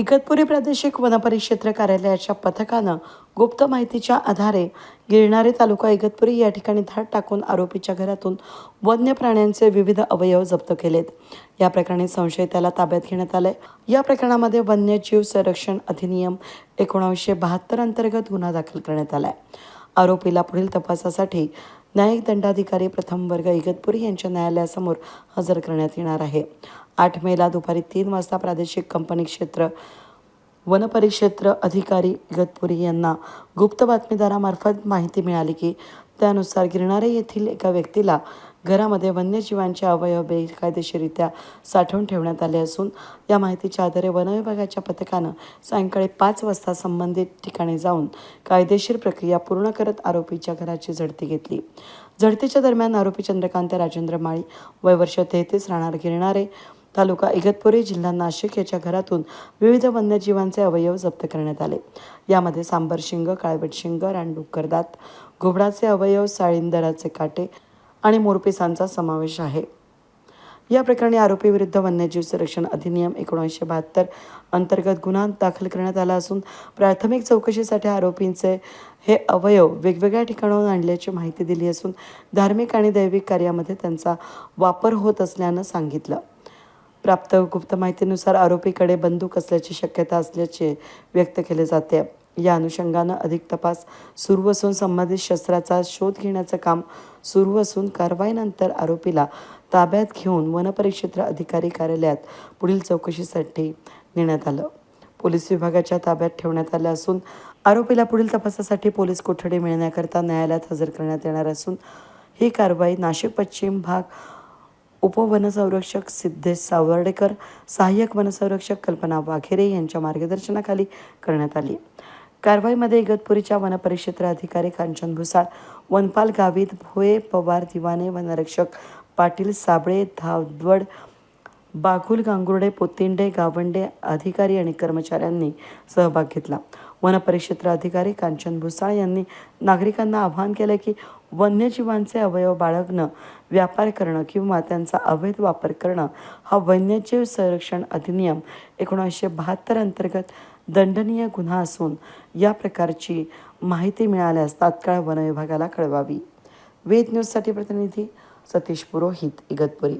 इगतपुरी प्रादेशिक वनपरिक्षेत्र कार्यालयाच्या पथकानं गुप्त माहितीच्या आधारे गिरणारे तालुका इगतपुरी या ठिकाणी धाड टाकून आरोपीच्या घरातून वन्य प्राण्यांचे विविध अवयव जप्त केलेत। या प्रकरणी संशयिताला ताब्यात घेण्यात आले। या प्रकरणामध्ये वन्यजीव संरक्षण अधिनियम 1972 अंतर्गत गुन्हा दाखल करण्यात आलाय। आरोपीला पुढील तपासासाठी न्यायिक दंडाधिकारी प्रथम वर्ग इगतपुरी यांच्या न्यायालयासमोर हजर करण्यात येणार आहे। 8 मेला दुपारी 3 वाजता प्रादेशिक कंपनी क्षेत्र वनपरिक्षेत्र अधिकारी इगतपुरी यांना गुप्त बातमीदारामार्फत माहिती मिळाली की त्यानुसार गिरणारे येथील एका व्यक्तीला घरामध्ये वन्यजीवांचे अवयव बेकायदेशीररित्या साठवून ठेवण्यात आले असून या माहितीच्या आधारे वन विभागाच्या पथकानं सायंकाळी 5 वाजता संबंधित ठिकाणी जाऊन कायदेशीर प्रक्रिया पूर्ण करत आरोपीच्या घराची झडती घेतली। झडतीच्या दरम्यान आरोपी चंद्रकांत राजेंद्र माळी वय वर्ष 33 राहणार गिरणारे तालुका इगतपुरी जिल्हा नाशिक याच्या घरातून विविध वन्यजीवांचे अवयव जप्त करण्यात आले। यामध्ये सांबर शिंग, काळवट शिंग, रानडुक्कर दात, घुबडाचे अवयव, साळींदराचे काटे आणि मोरपिसांचा समावेश आहे। या प्रकरणी आरोपी विरुद्ध वन्यजीव संरक्षण अधिनियम 1972 अंतर्गत गुन्हा दाखल करण्यात आला असून प्राथमिक चौकशीसाठी आरोपींचे हे अवयव वेगवेगळ्या ठिकाणाहून आणल्याची माहिती दिली असून धार्मिक आणि दैविक कार्यामध्ये त्यांचा वापर होत असल्यानं सांगितलं। प्राप्त गुप्त माहितीनुसार आरोपीकडे बंदूक असल्याची शक्यता असल्याचे व्यक्त केले जाते। या अनुषंगानं अधिक तपास सुरू असून संबंधित शस्त्राचा शोध घेण्याचं काम सुरू असून कारवाईनंतर आरोपीला ताब्यात घेऊन वनपरिक्षेत्र अधिकारी कार्यालयात पुढील चौकशीसाठी नेण्यात आलं। पोलीस विभागाच्या ताब्यात ठेवण्यात आलं असून आरोपीला पुढील तपासासाठी पोलीस कोठडी मिळण्याकरता न्यायालयात हजर करण्यात येणार असून ही कारवाई नाशिक पश्चिम भाग उपवनसंरक्षक सिद्धेश सावर्डेकर, सहाय्यक वनसंरक्षक कल्पना वाघेरे यांच्या मार्गदर्शनाखाली करण्यात आली। कारवाईमध्ये इगतपुरीच्या वनपरिक्षेत्र अधिकारी कांचन भुसाळ, वनपाल गावित, भोये, पवार, दिवाने, वनरक्षक पाटील, साबळे, धावडवड, बाघुल, गांगुर्डे, पोतिंडे, गावंडे अधिकारी आणि कर्मचाऱ्यांनी सहभाग घेतला। वनपरिक्षेत्र अधिकारी कांचन भुसाळ यांनी नागरिकांना आवाहन केले की वन्यजीवांचे अवयव बाळगणं, व्यापार करणं किंवा त्यांचा अवैध वापर करणं हा वन्यजीव संरक्षण अधिनियम 1972 अंतर्गत दंडनीय गुन्हा असून या प्रकारची माहिती मिळाल्यास तात्काळ वन विभागाला कळवावी। वेद न्यूजसाठी प्रतिनिधी सतीश पुरोहित, इगतपुरी।